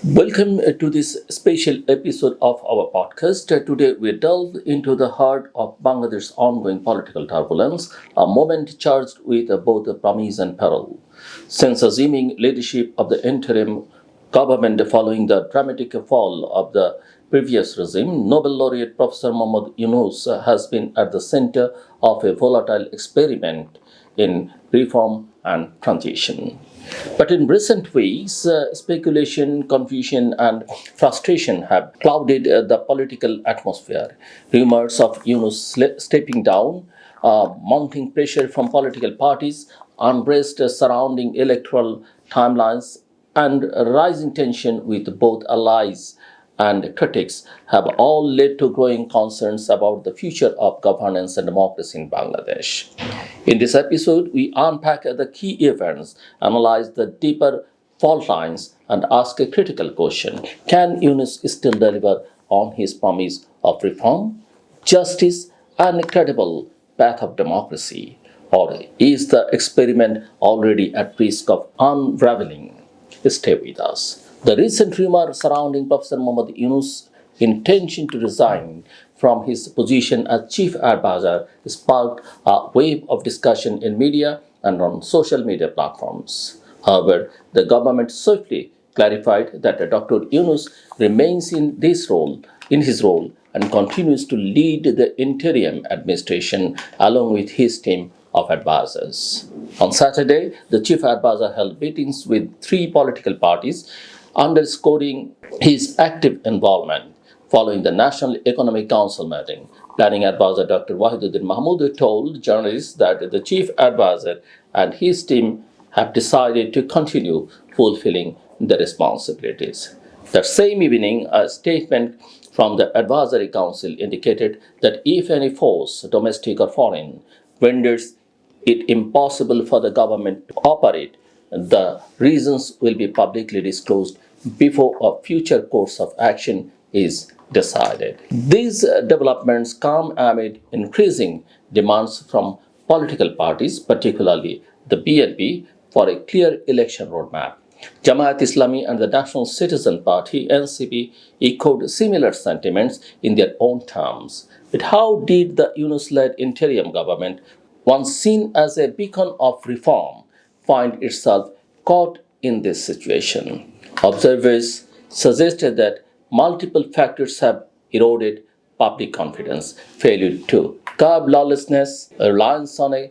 Welcome to this special episode of our podcast. Today we delve into the heart of Bangladesh's ongoing political turbulence, a moment charged with both promise and peril. Since assuming leadership of the interim government following the dramatic fall of the previous regime, Nobel laureate Professor Muhammad Yunus has been at the center of a volatile experiment in reform and transition. But in recent weeks, speculation, confusion, and frustration have clouded the political atmosphere. Rumors of Yunus stepping down, mounting pressure from political parties, unrest surrounding electoral timelines, and rising tension with both allies and critics have all led to growing concerns about the future of governance and democracy in Bangladesh. In this episode, we unpack the key events, analyze the deeper fault lines, and ask a critical question. Can Yunus still deliver on his promise of reform, justice, and a credible path of democracy? Or is the experiment already at risk of unraveling? Stay with us. The recent rumor surrounding Professor Muhammad Yunus' intention to resign from his position as chief advisor sparked a wave of discussion in media and on social media platforms. However, the government swiftly clarified that Dr. Yunus remains in his role and continues to lead the interim administration along with his team of advisors. On Saturday, the chief advisor held meetings with three political parties, underscoring his active involvement following the National Economic Council meeting. Planning advisor Dr. Wahiduddin Mahmood told journalists that the chief advisor and his team have decided to continue fulfilling the responsibilities. That same evening, a statement from the Advisory Council indicated that if any force, domestic or foreign, renders it impossible for the government to operate, the reasons will be publicly disclosed before a future course of action is decided. These developments come amid increasing demands from political parties, particularly the BNP, for a clear election roadmap. Jamaat Islami and the National Citizen Party (NCP) echoed similar sentiments in their own terms. But how did the Yunus-led interim government, once seen as a beacon of reform, find itself caught in this situation? Observers suggested that multiple factors have eroded public confidence: failure to curb lawlessness, a reliance on a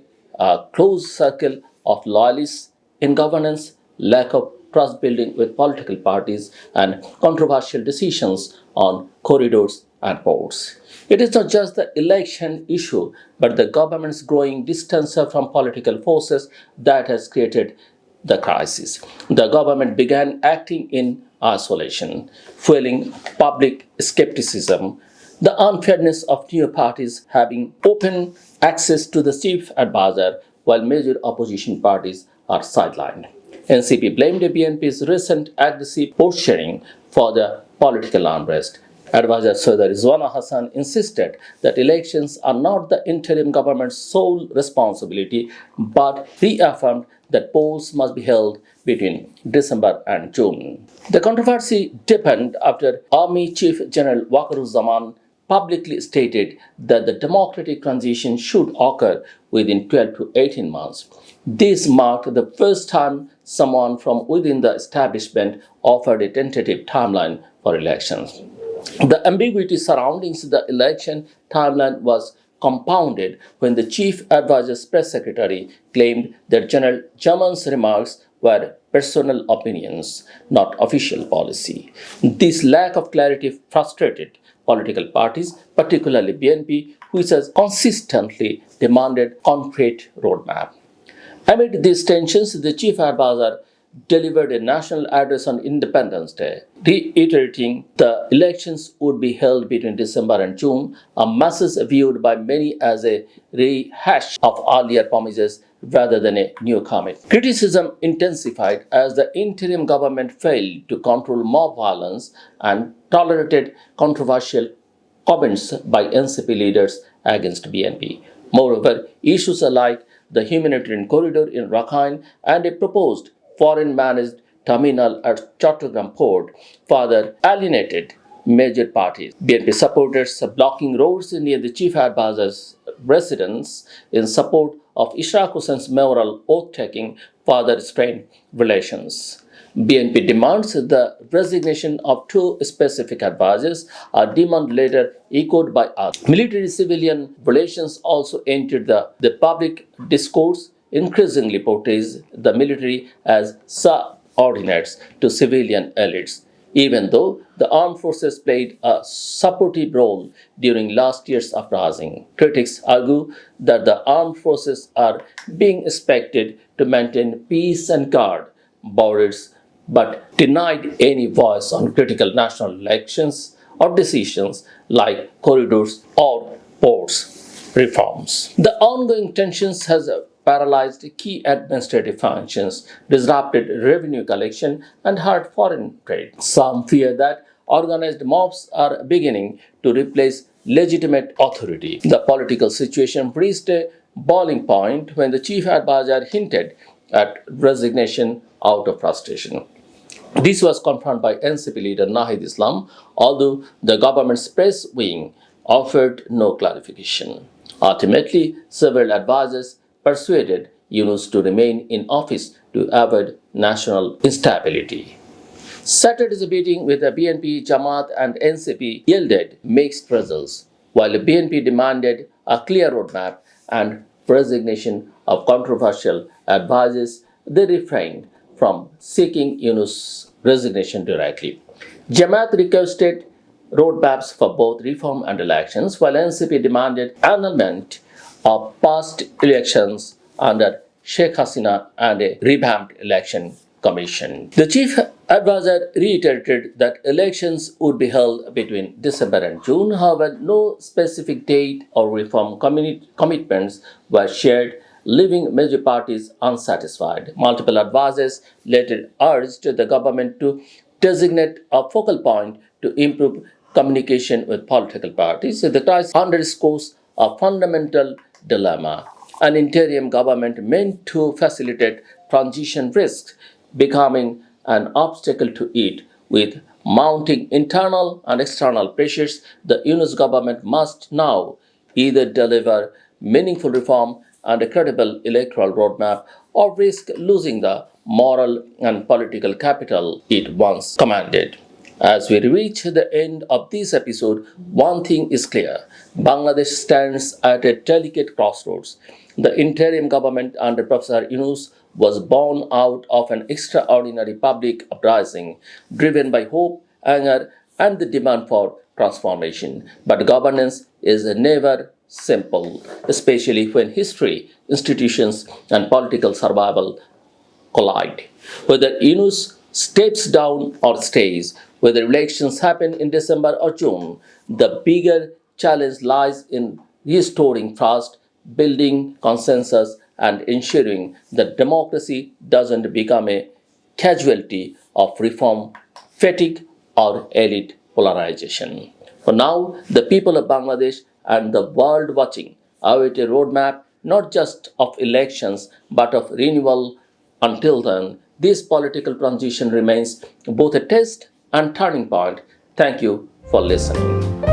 closed circle of loyalists in governance, lack of trust building with political parties, and controversial decisions on corridors and ports. It is not just the election issue, but the government's growing distance from political forces that has created the crisis. The government began acting in isolation, fueling public skepticism, the unfairness of new parties having open access to the chief advisor while major opposition parties are sidelined. NCP blamed the BNP's recent aggressive posturing for the political unrest. Advisor Sardar Rizwana Hassan insisted that elections are not the interim government's sole responsibility, but reaffirmed that polls must be held between December and June. The controversy deepened after Army Chief General Waqaruzzaman publicly stated that the democratic transition should occur within 12 to 18 months. This marked the first time someone from within the establishment offered a tentative timeline for elections. The ambiguity surrounding the election timeline was compounded when the chief advisor's press secretary claimed that General Jaman's remarks were personal opinions, not official policy. This lack of clarity frustrated political parties, particularly BNP, which has consistently demanded concrete roadmap. Amid these tensions, the chief advisor delivered a national address on Independence Day, reiterating the elections would be held between December and June, a message viewed by many as a rehash of earlier promises rather than a new commit. Criticism intensified as the interim government failed to control mob violence and tolerated controversial comments by NCP leaders against BNP. Moreover, issues like the humanitarian corridor in Rakhine and a proposed foreign managed terminal at Chattogram port further alienated major parties. BNP supporters blocking roads near the chief advisor's residence in support of Ishraq Hussein's mayoral oath-taking further strained relations. BNP demands the resignation of two specific advisors, a demand later echoed by others. Military-civilian relations also entered the public discourse, increasingly portrays the military as subordinates to civilian elites, even though the armed forces played a supportive role during last year's uprising. Critics argue that the armed forces are being expected to maintain peace and guard borders but denied any voice on critical national elections or decisions like corridors or ports reforms. The ongoing tensions has paralyzed key administrative functions, disrupted revenue collection, and hurt foreign trade. Some fear that organized mobs are beginning to replace legitimate authority. The political situation reached a boiling point when the chief advisor hinted at resignation out of frustration. This was confirmed by NCP leader Nahid Islam, although the government's press wing offered no clarification. Ultimately, several advisors persuaded Yunus to remain in office to avoid national instability. Saturday's meeting with the BNP, Jamaat, and NCP yielded mixed results. While the BNP demanded a clear roadmap and resignation of controversial advisors, they refrained from seeking Yunus' resignation directly. Jamaat requested roadmaps for both reform and elections, while NCP demanded annulment of past elections under Sheikh Hasina and a revamped election commission. The chief advisor reiterated that elections would be held between December and June. However, no specific date or reform commitments were shared, leaving major parties unsatisfied. Multiple advisors later urged the government to designate a focal point to improve communication with political parties. The crisis underscores a fundamental dilemma. An interim government meant to facilitate transition risks becoming an obstacle to it. With mounting internal and external pressures, the Yunus government must now either deliver meaningful reform and a credible electoral roadmap or risk losing the moral and political capital it once commanded. As we reach the end of this episode, one thing is clear. Bangladesh stands at a delicate crossroads. The interim government under Professor Yunus was born out of an extraordinary public uprising driven by hope, anger, and the demand for transformation. But governance is never simple, especially when history, institutions, and political survival collide. Whether Yunus steps down or stays, whether elections happen in December or June, the bigger challenge lies in restoring trust, building consensus, and ensuring that democracy doesn't become a casualty of reform fatigue or elite polarization. For now, the people of Bangladesh and the world watching await a roadmap not just of elections but of renewal. Until then, this political transition remains both a test and turning point. Thank you for listening.